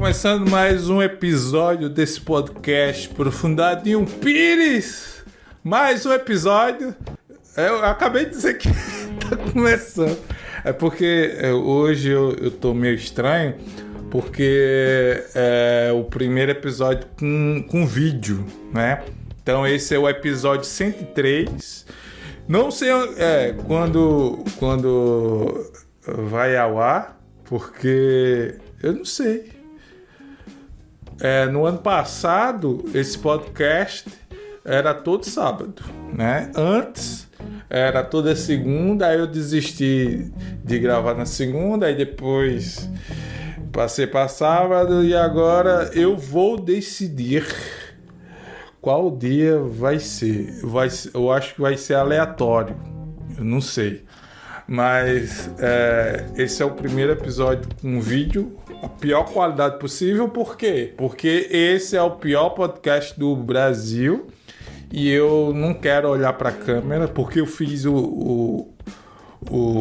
começando mais um episódio desse podcast Profundadinho Pires. Mais um episódio. Eu acabei de dizer que tá começando. É porque hoje eu tô meio estranho, porque é o primeiro episódio com vídeo, né? Então esse é o episódio 103. Não sei quando vai ao ar, porque eu não sei. No ano passado, esse podcast era todo sábado, né? Antes era toda segunda, aí eu desisti de gravar na segunda, aí depois passei para sábado e agora eu vou decidir qual dia vai ser. Eu acho que vai ser aleatório, eu não sei. Mas esse é o primeiro episódio com vídeo, a pior qualidade possível. Por quê? Porque esse é o pior podcast do Brasil e eu não quero olhar para a câmera, porque eu fiz o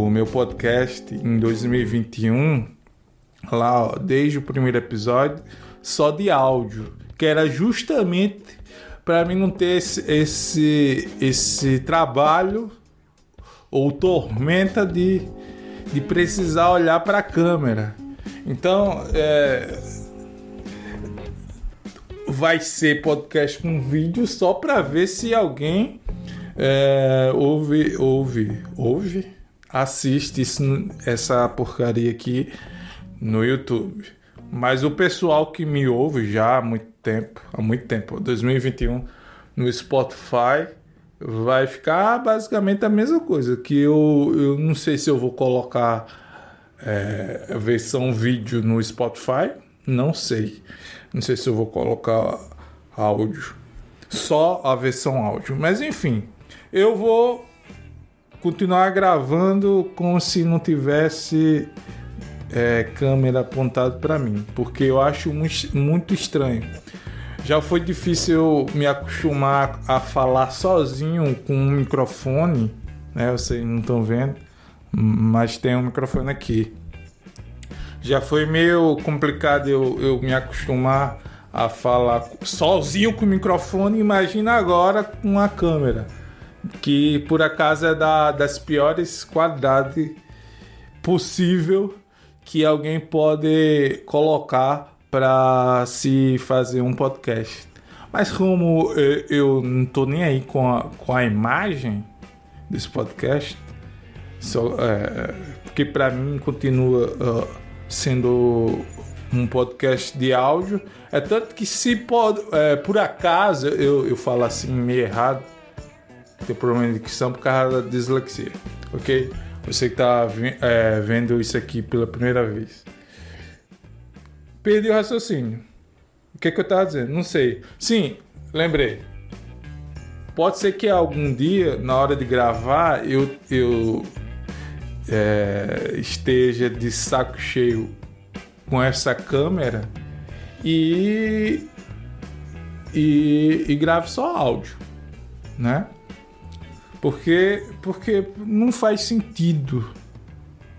meu podcast em 2021, lá desde o primeiro episódio, só de áudio, que era justamente para mim não ter esse trabalho ou tormenta de precisar olhar para a câmera. Então, vai ser podcast com vídeo só para ver se alguém assiste essa porcaria aqui no YouTube. Mas o pessoal que me ouve já há muito tempo, 2021, no Spotify, vai ficar basicamente a mesma coisa, que eu não sei se eu vou colocar a versão vídeo no Spotify, não sei se eu vou colocar áudio, só a versão áudio, mas enfim, eu vou continuar gravando como se não tivesse câmera apontada para mim, porque eu acho muito estranho. Já foi difícil eu me acostumar a falar sozinho com um microfone, né? Vocês não estão vendo, mas tem um microfone aqui. Já foi meio complicado eu me acostumar a falar sozinho com o microfone. Imagina agora com a câmera, que por acaso é das piores qualidades possível que alguém pode colocar para se fazer um podcast. Mas como eu não tô nem aí com a imagem desse podcast, porque para mim continua sendo um podcast de áudio. É tanto que se pode, por acaso eu falo assim meio errado, tem problema de dicção por causa da dislexia, ok? Você que está vendo isso aqui pela primeira vez. Perdi o raciocínio. O que eu estava dizendo? Não sei. Sim, lembrei. Pode ser que algum dia, na hora de gravar, eu esteja de saco cheio com essa câmera e grave só áudio, né? Porque não faz sentido,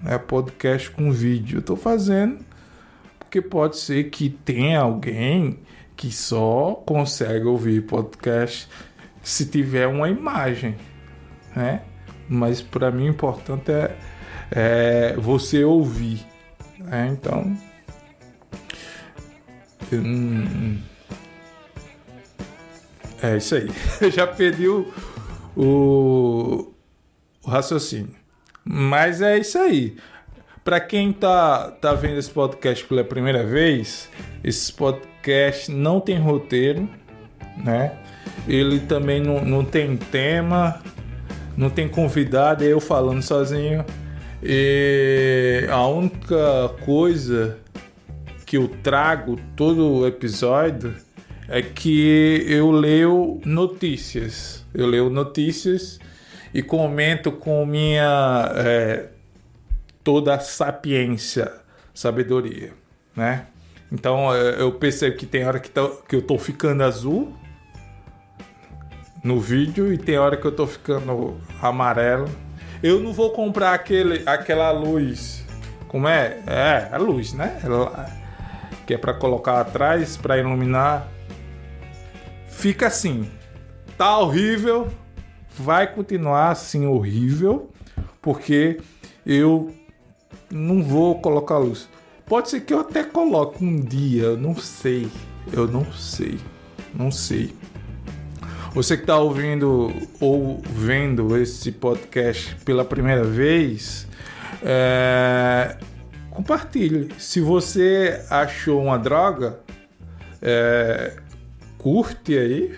né, podcast com vídeo. Eu tô fazendo porque pode ser que tenha alguém que só consegue ouvir podcast se tiver uma imagem, né? Mas para mim o importante é você ouvir, né? Então é isso aí. Eu já perdi o raciocínio, mas é isso aí. Para quem tá vendo esse podcast pela primeira vez, esse podcast não tem roteiro, né? Ele também não tem tema, não tem convidado, é eu falando sozinho. E a única coisa que eu trago todo o episódio é que eu leio notícias. E comento com minha toda a sabedoria, né? Então eu percebo que tem hora que eu tô ficando azul no vídeo e tem hora que eu tô ficando amarelo. Eu não vou comprar aquela luz. Como é? É, a luz, né? que é para colocar atrás, para iluminar. Fica assim, tá horrível, vai continuar assim horrível, porque eu não vou colocar luz. Pode ser que eu até coloque um dia, eu não sei. Você que está ouvindo ou vendo esse podcast pela primeira vez, compartilhe. Se você achou uma droga, curte aí.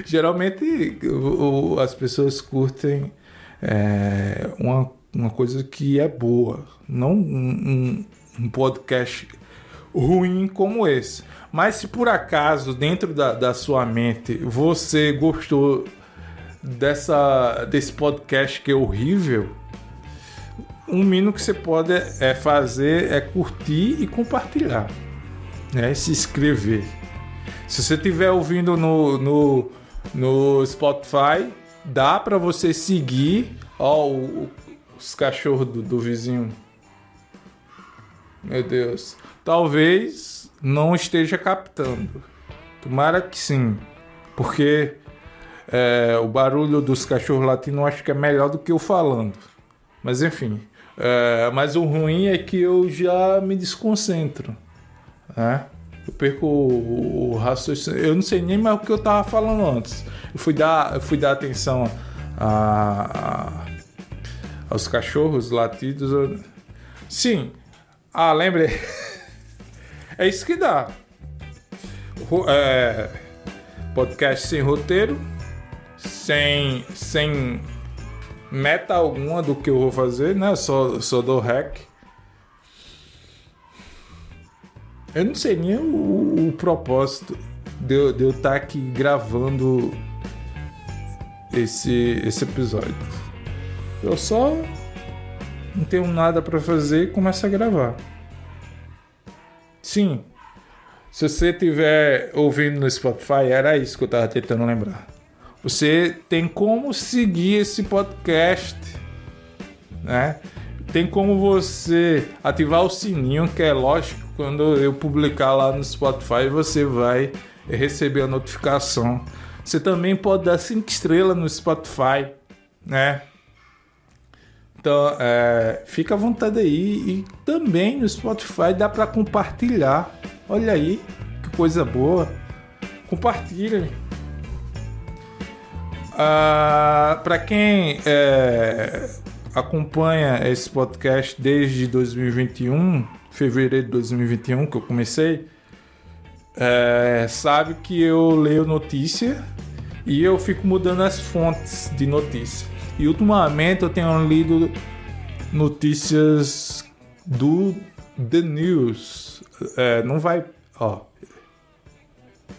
Geralmente as pessoas curtem uma coisa que é boa, não um podcast ruim como esse. Mas se por acaso dentro da sua mente você gostou desse podcast que é horrível, o mínimo que você pode fazer é curtir e compartilhar, né? Se inscrever. Se você estiver ouvindo no Spotify, dá para você seguir. Os cachorros do vizinho. Meu Deus. Talvez não esteja captando. Tomara que sim. Porque o barulho dos cachorros latindo eu acho que é melhor do que eu falando. Mas enfim. Mas o ruim é que eu já me desconcentro. Né? Eu perco o raciocínio. Eu não sei nem mais o que eu estava falando antes. Eu fui dar atenção aos cachorros latidos. Sim. Lembrei. É isso que dá. Podcast sem roteiro, sem meta alguma do que eu vou fazer, né? Só dou rec. Eu não sei nem o propósito de eu estar aqui gravando esse episódio. Eu só não tenho nada para fazer e começo a gravar. Sim, se você estiver ouvindo no Spotify, era isso que eu estava tentando lembrar. Você tem como seguir esse podcast, né? Tem como você ativar o sininho, que é lógico, quando eu publicar lá no Spotify, você vai receber a notificação. Você também pode dar 5 estrelas no Spotify, né? Então, fica à vontade aí. E também no Spotify dá para compartilhar. Olha aí, que coisa boa. Compartilhe. Para quem acompanha esse podcast desde 2021, fevereiro de 2021, que eu comecei, sabe que eu leio notícia e eu fico mudando as fontes de notícia. E ultimamente eu tenho lido notícias do The News. Não vai...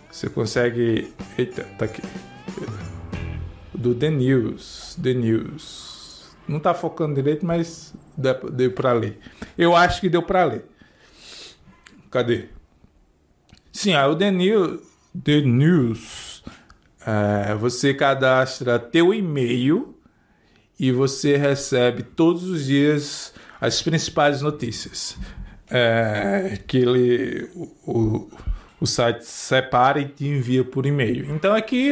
Você consegue... Eita, tá aqui. Do The News. The News. Não tá focando direito, mas deu pra ler. Eu acho que deu pra ler. Cadê? Sim, o The News. Você cadastra teu e-mail e você recebe todos os dias as principais notícias que o site separa e te envia por e-mail. Então aqui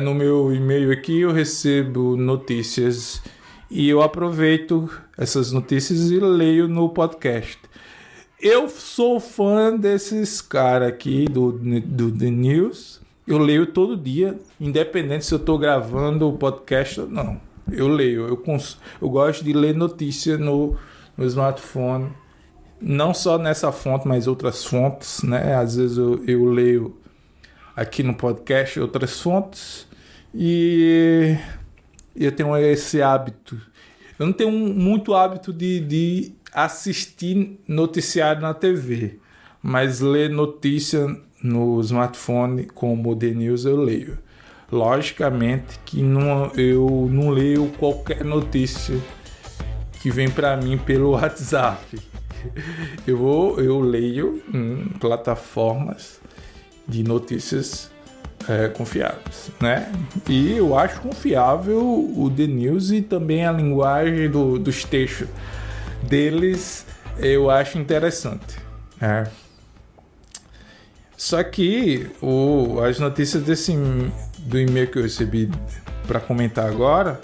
no meu e-mail aqui eu recebo notícias e eu aproveito essas notícias e leio no podcast. Eu sou fã desses caras aqui do The News. Eu leio todo dia, independente se eu estou gravando o podcast ou não. Eu leio, eu gosto de ler notícia no smartphone, não só nessa fonte, mas outras fontes, né? Às vezes eu leio aqui no podcast outras fontes e eu tenho esse hábito. Eu não tenho muito hábito de assistir noticiário na TV, mas ler notícia no smartphone como o The News eu leio. Logicamente que eu não leio qualquer notícia que vem para mim pelo WhatsApp. Eu leio em plataformas de notícias confiáveis, né? E eu acho confiável o The News e também a linguagem dos textos deles eu acho interessante. É. Só que as notícias do e-mail que eu recebi para comentar agora,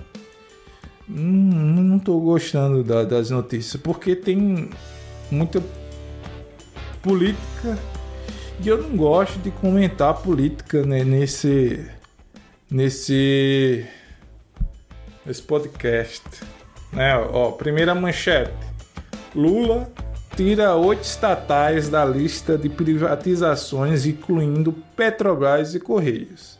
não tô gostando das notícias, porque tem muita política e eu não gosto de comentar política, né, nesse podcast, né? Ó, primeira manchete: Lula tira 8 estatais da lista de privatizações, incluindo Petrobras e Correios,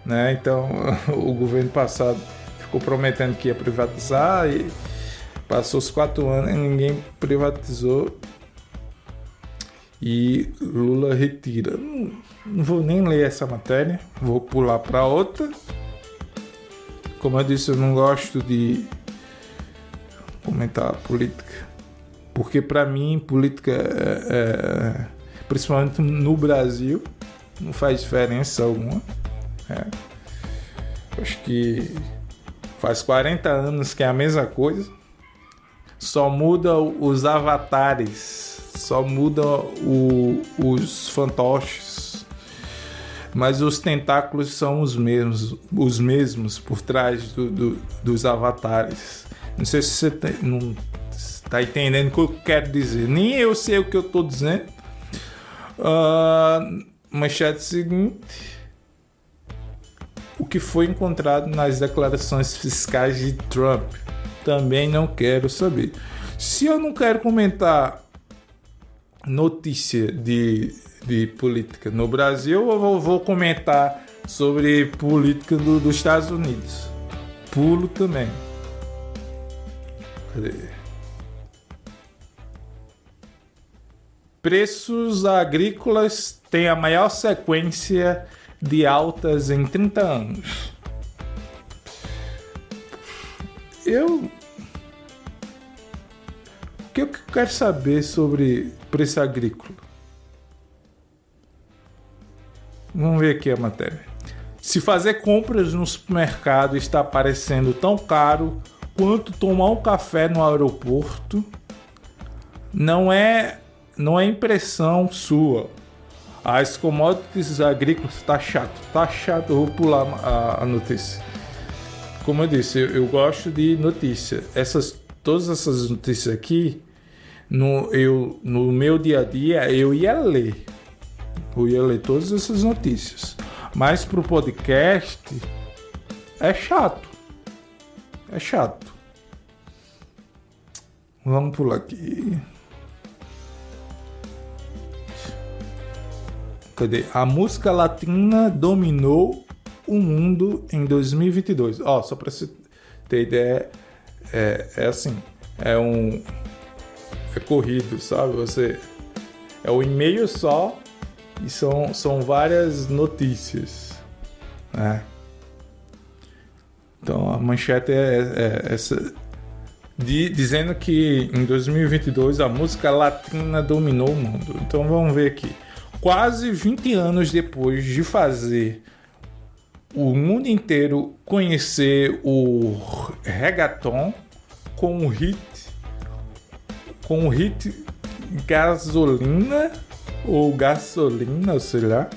né? Então, o governo passado ficou prometendo que ia privatizar e passou os 4 anos e ninguém privatizou. E Lula retira. Não vou nem ler essa matéria, vou pular para outra. Como eu disse, eu não gosto de comentar política, porque para mim política principalmente no Brasil, não faz diferença alguma. Acho que faz 40 anos que é a mesma coisa, só muda os avatares, só muda os fantoches, mas os tentáculos são os mesmos por trás dos avatares. Não sei se você não está entendendo o que eu quero dizer. Nem eu sei o que eu estou dizendo. Manchete seguinte: o que foi encontrado nas declarações fiscais de Trump? Também não quero saber. Se eu não quero comentar notícia de política no Brasil, eu vou comentar sobre política dos Estados Unidos. Pulo também. Cadê? Preços agrícolas têm a maior sequência de altas em 30 anos. O que eu quero saber sobre preço agrícola? Vamos ver aqui a matéria. Se fazer compras no supermercado está parecendo tão caro quanto tomar um café no aeroporto, não é impressão sua. As commodities agrícolas tá chato. Eu vou pular a notícia. Como eu disse, eu gosto de notícia. Todas essas notícias aqui, no meu dia a dia, eu ia ler todas essas notícias. Mas pro podcast é chato. Vamos pular aqui. Cadê? A música latina dominou o mundo em 2022. Só para você ter ideia, é assim, é corrido, sabe? É um e-mail só e são várias notícias, né? Então a manchete é essa, dizendo que em 2022 a música latina dominou o mundo. Então vamos ver aqui. Quase 20 anos depois de fazer o mundo inteiro conhecer o reggaeton com o hit Gasolina, ou sei lá,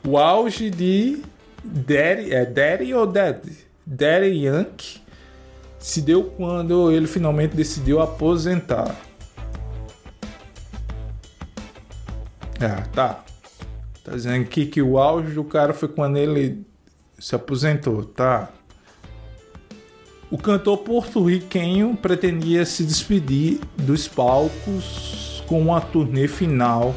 o auge de Daddy Yankee se deu quando ele finalmente decidiu aposentar. Tá dizendo aqui que o auge do cara foi quando ele se aposentou, tá? O cantor porto-riquenho pretendia se despedir dos palcos com uma turnê final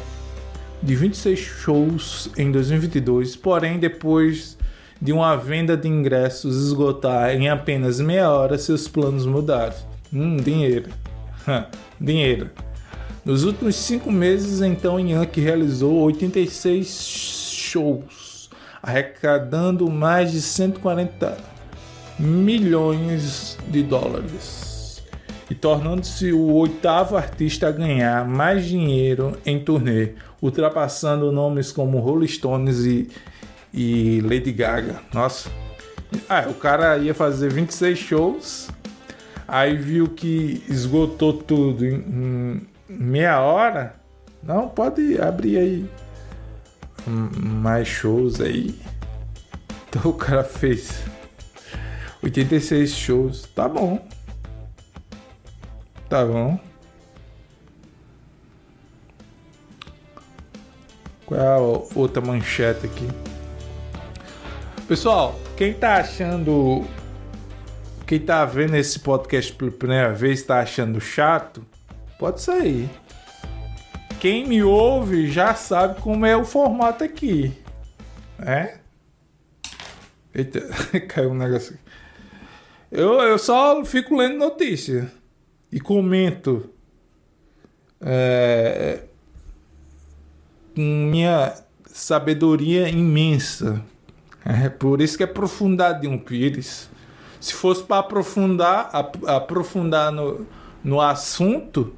de 26 shows em 2022, porém depois de uma venda de ingressos esgotar em apenas meia hora, seus planos mudaram. Dinheiro. Nos últimos 5 meses, então, Yankee realizou 86 shows, arrecadando mais de 140 milhões de dólares e tornando-se o 8º artista a ganhar mais dinheiro em turnê, ultrapassando nomes como Rolling Stones e Lady Gaga. Nossa, o cara ia fazer 26 shows, aí viu que esgotou tudo em meia hora, Não, pode abrir aí mais shows aí. Então o cara fez 86 shows. Tá bom. Tá bom. Qual é a outra manchete aqui? Pessoal, quem tá vendo esse podcast pela primeira vez, tá achando chato, pode sair. Quem me ouve já sabe como é o formato aqui. Eita, caiu um negócio aqui. Eu só fico lendo notícia e comento com minha sabedoria imensa. Por isso que é Profundadinho Pires. Se fosse para aprofundar no assunto,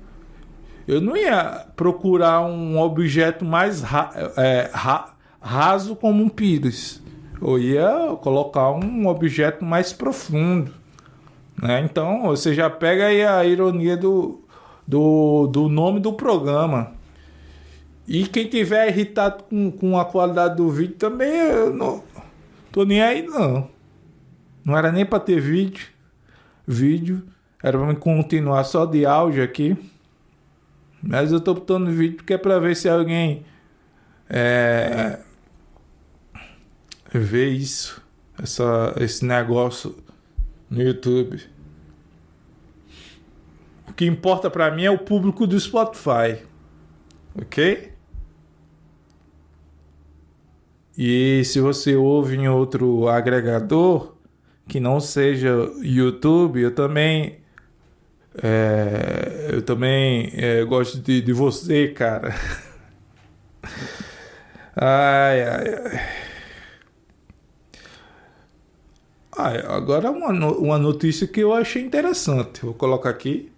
eu não ia procurar um objeto mais raso como um Pires. Eu ia colocar um objeto mais profundo. Né? Então, você já pega aí a ironia do nome do programa. E quem tiver irritado com a qualidade do vídeo também, eu não tô nem aí, não. Não era nem para ter vídeo. Era para continuar só de áudio aqui. Mas eu tô botando vídeo porque é para ver se alguém vê esse negócio no YouTube. O que importa para mim é o público do Spotify. Ok? E se você ouve em outro agregador que não seja YouTube, eu também gosto de você, cara. Agora uma notícia que eu achei interessante. Vou colocar aqui.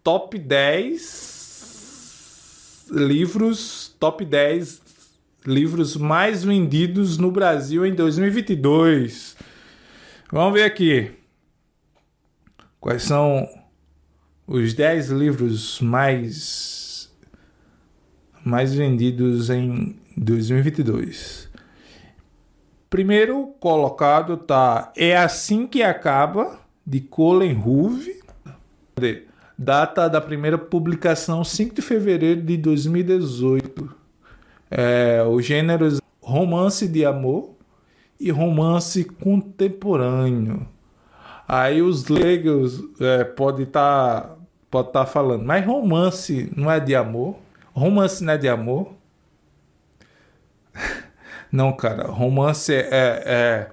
Top 10 livros mais vendidos no Brasil em 2022. Vamos ver aqui. Quais são os 10 livros mais vendidos em 2022? Primeiro colocado tá É Assim Que Acaba, de Colin Hoover. Data da primeira publicação, 5 de fevereiro de 2018. Os gêneros romance de amor e romance contemporâneo. Aí os leigos pode tá falando, mas romance não é de amor? Romance não é de amor? Não, cara, romance é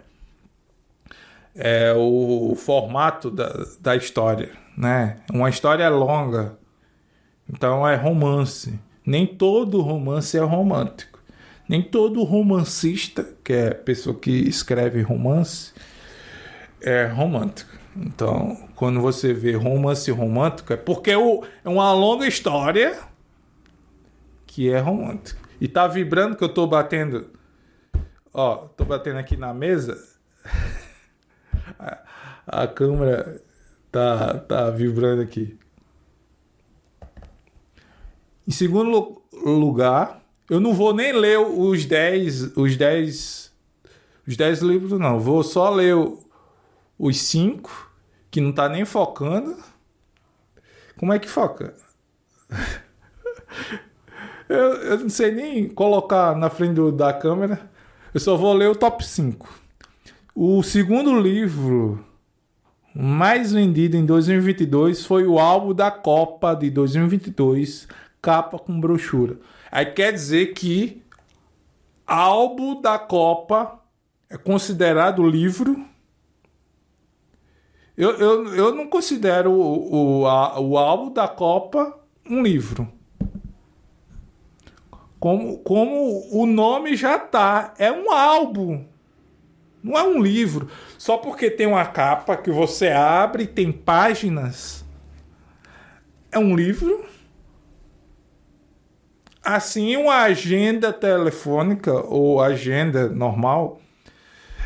o formato da história, né? Uma história longa, então é romance. Nem todo romance é romântico. Nem todo romancista, que é a pessoa que escreve romance, é romântico. Então, quando você vê romance romântico, é porque é uma longa história que é romântico. E tá vibrando que eu tô batendo. Ó, tô batendo aqui na mesa. A câmera tá vibrando aqui. Em segundo lugar, eu não vou nem ler os 10 livros, não. Vou só ler os 5, que não tá nem focando. Como é que foca? Eu não sei nem colocar na frente da câmera. Eu só vou ler o top 5. O segundo livro mais vendido em 2022 foi o álbum da Copa de 2022, capa com brochura. Aí quer dizer que álbum da Copa é considerado livro. Eu não considero o álbum da Copa um livro. Como o nome já tá, é um álbum, não é um livro. Só porque tem uma capa que você abre e tem páginas, é um livro. Assim, uma agenda telefônica ou agenda normal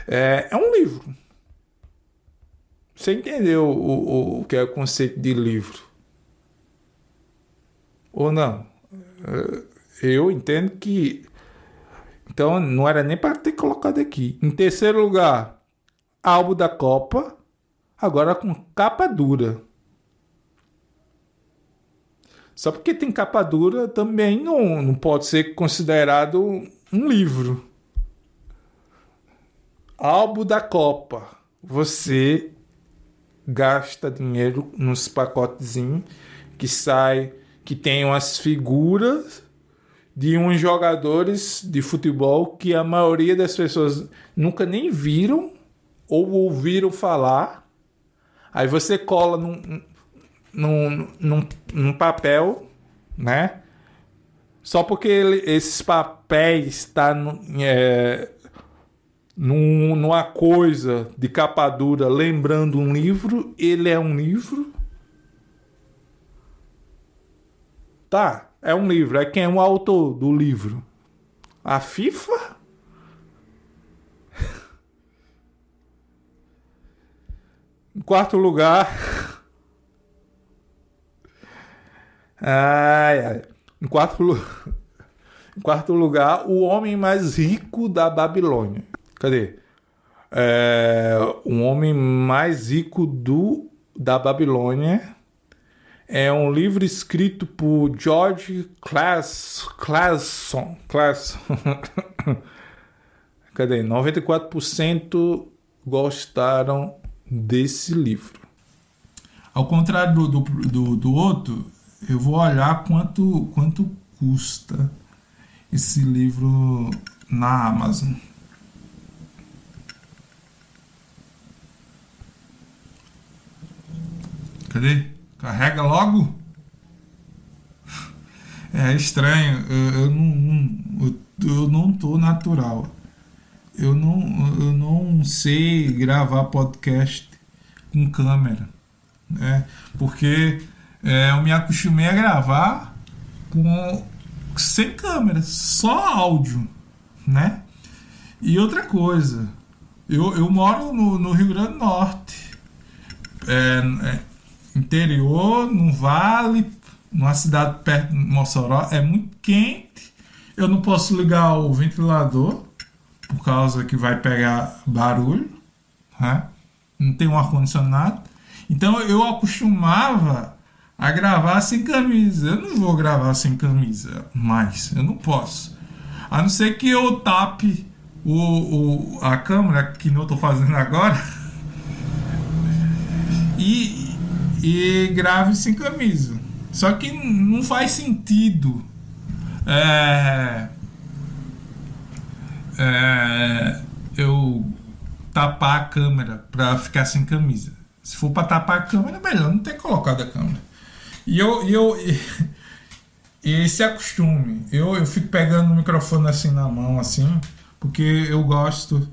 é um livro. Você entendeu o que é o conceito de livro? Ou não? Eu entendo que... Então, não era nem para ter colocado aqui. Em terceiro lugar, álbum da Copa, agora com capa dura. Só porque tem capa dura também não pode ser considerado um livro. Álbum da Copa. Você gasta dinheiro nos pacotezinhos que sai, que tem umas figuras de uns jogadores de futebol que a maioria das pessoas nunca nem viram ou ouviram falar. Aí você cola num papel, né? Só porque esses papéis estão numa coisa de capa dura lembrando um livro, ele é um livro. Tá, é um livro. É quem é o autor do livro? A FIFA? Em quarto lugar... Em quarto lugar, o homem mais rico da Babilônia. Cadê? O homem mais rico da Babilônia é um livro escrito por George Clason. Cadê? 94% gostaram desse livro. Ao contrário do outro, eu vou olhar quanto custa esse livro na Amazon. Cadê? Carrega logo? É estranho. Eu não tô natural. Eu não sei gravar podcast com câmera, né? Porque eu me acostumei a gravar sem câmera, só áudio, né? E outra coisa, eu moro no Rio Grande do Norte, interior, num vale, numa cidade perto de Mossoró, é muito quente, eu não posso ligar o ventilador, por causa que vai pegar barulho, né? Não tem um ar-condicionado, então eu acostumava a gravar sem camisa. Eu não vou gravar sem camisa mais, eu não posso. A não ser que eu tape a câmera, que não estou fazendo agora, e grave sem camisa. Só que não faz sentido eu tapar a câmera para ficar sem camisa. Se for para tapar a câmera, é melhor não ter colocado a câmera. E se acostume. Eu fico pegando o microfone assim na mão, assim, porque eu gosto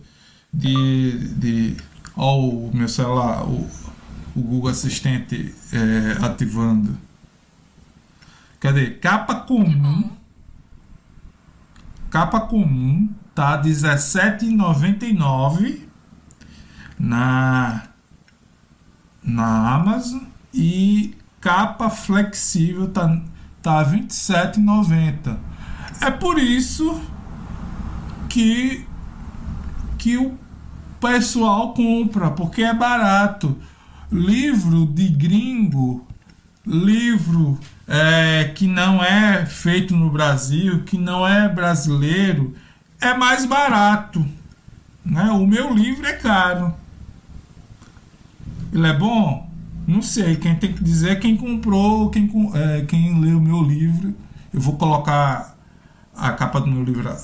de o meu celular, o Google Assistente ativando. Cadê? Capa comum tá R$17,99 na Amazon, e capa flexível tá R$27,90. É por isso que o pessoal compra, porque é barato. Livro de gringo, livro que não é feito no Brasil, que não é brasileiro, é mais barato, né? O meu livro é caro. Ele é bom? Não sei. Quem tem que dizer é quem comprou, quem leu o meu livro. Eu vou colocar a capa do meu livro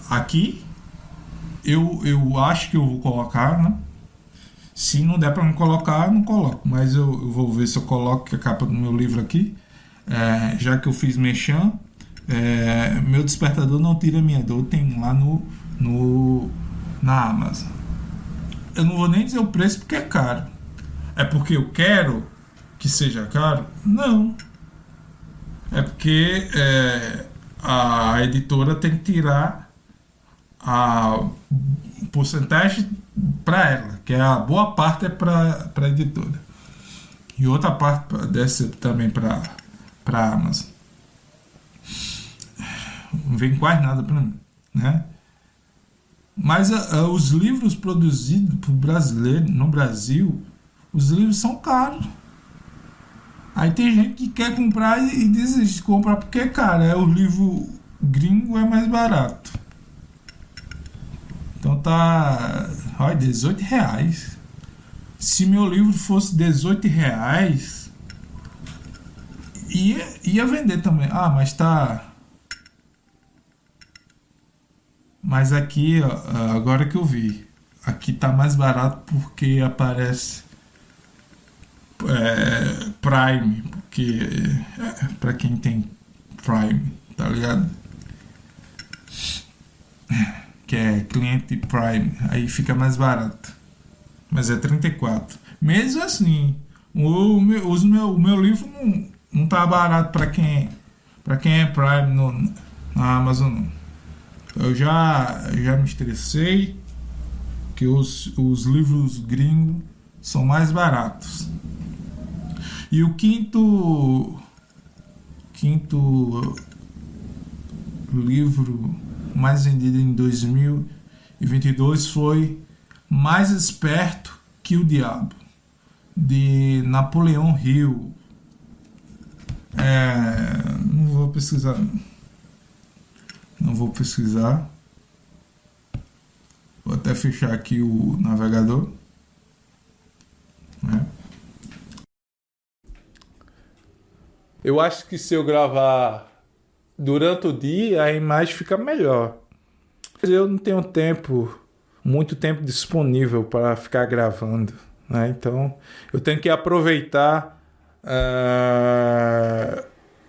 aqui. Eu acho que eu vou colocar, né? Se não der para me colocar, eu não coloco. Mas eu vou ver se eu coloco a capa do meu livro aqui. Já que eu fiz merchan, meu despertador não tira minha dor, tem lá na Amazon. Eu não vou nem dizer o preço porque é caro. É porque eu quero que seja caro? Não. É porque a editora tem que tirar a porcentagem para ela, que a boa parte é para a editora. E outra parte desce também para a Amazon. não vem quase nada para mim, né? Mas os livros produzidos por brasileiro no Brasil, os livros são caros. Aí tem gente que quer comprar e desiste de comprar porque, cara, o livro gringo é mais barato. Então tá, olha, R$18. Se meu livro fosse R$18, ia vender também. Ah, mas tá. Mas aqui, ó, agora que eu vi, aqui tá mais barato porque aparece Prime, porque pra quem tem Prime, tá ligado? Que é cliente Prime, aí fica mais barato. Mas é 34. Mesmo assim, o meu livro não tá barato pra quem é Prime na Amazon, não. Eu já me estressei que os livros gringos são mais baratos. E o quinto livro mais vendido em 2022 foi Mais Esperto que o Diabo, de Napoleão Hill. Não vou pesquisar. Não vou pesquisar. Vou até fechar aqui o navegador. Eu acho que se eu gravar durante o dia, a imagem fica melhor. Eu não tenho muito tempo disponível para ficar gravando, né? Então, eu tenho que aproveitar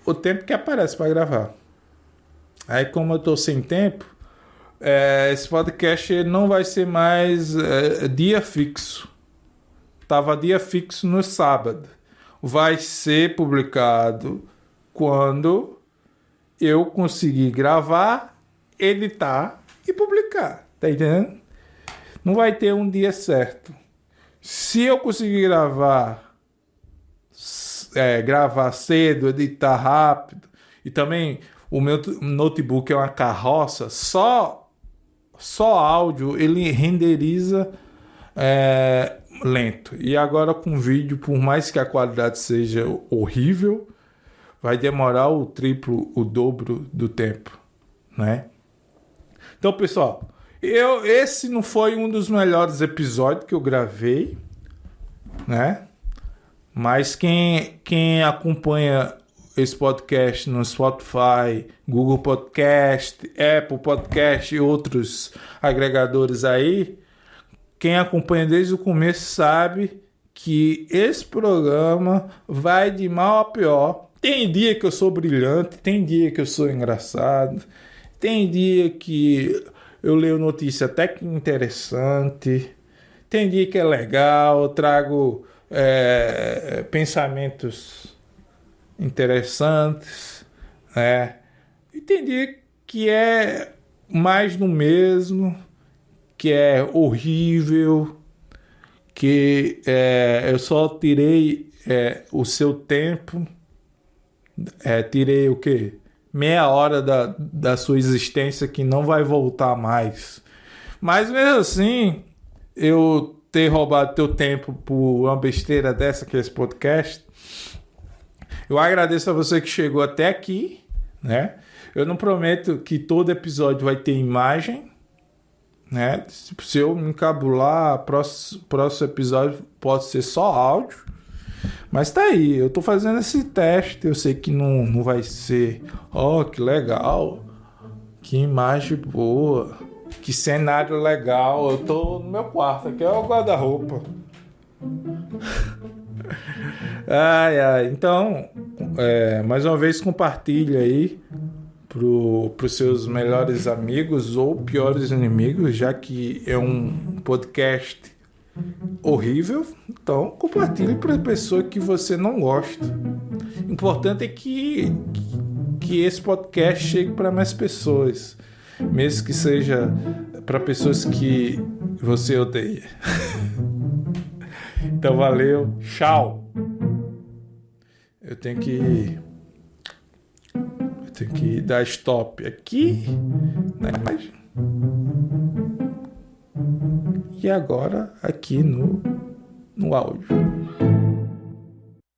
o tempo que aparece para gravar. Aí, como eu estou sem tempo, esse podcast não vai ser mais dia fixo. Tava dia fixo no sábado. Vai ser publicado quando eu conseguir gravar, editar e publicar. Tá entendendo? Não vai ter um dia certo. Se eu conseguir gravar cedo, editar rápido, e também o meu notebook é uma carroça, só áudio ele renderiza lento. E agora com vídeo, por mais que a qualidade seja horrível, vai demorar o triplo, o dobro do tempo, né? Então, pessoal, esse não foi um dos melhores episódios que eu gravei, né? Mas quem acompanha esse podcast no Spotify, Google Podcast, Apple Podcast e outros agregadores aí, quem acompanha desde o começo sabe que esse programa vai de mal a pior. Tem dia que eu sou brilhante, tem dia que eu sou engraçado, tem dia que eu leio notícia até que interessante, tem dia que é legal, eu trago pensamentos interessantes, né? E tem dia que é mais do mesmo, que é horrível, que eu só tirei o seu tempo, tirei o quê? Meia hora da sua existência que não vai voltar mais. Mas mesmo assim, eu ter roubado teu tempo por uma besteira dessa que é esse podcast, eu agradeço a você que chegou até aqui, né? Eu não prometo que todo episódio vai ter imagem, né? Se eu me encabular, próximo episódio pode ser só áudio. Mas tá aí, eu tô fazendo esse teste. Eu sei que não vai ser, que legal, que imagem boa, que cenário legal. Eu tô no meu quarto, aqui é o guarda-roupa. Então, mais uma vez compartilha aí pros seus melhores amigos ou piores inimigos, já que é um podcast horrível. Então compartilhe para pessoa que você não gosta. O importante é que esse podcast chegue para mais pessoas, mesmo que seja para pessoas que você odeia. Então valeu, tchau. Eu tenho que tenho que dar stop aqui na imagem. E agora aqui no áudio.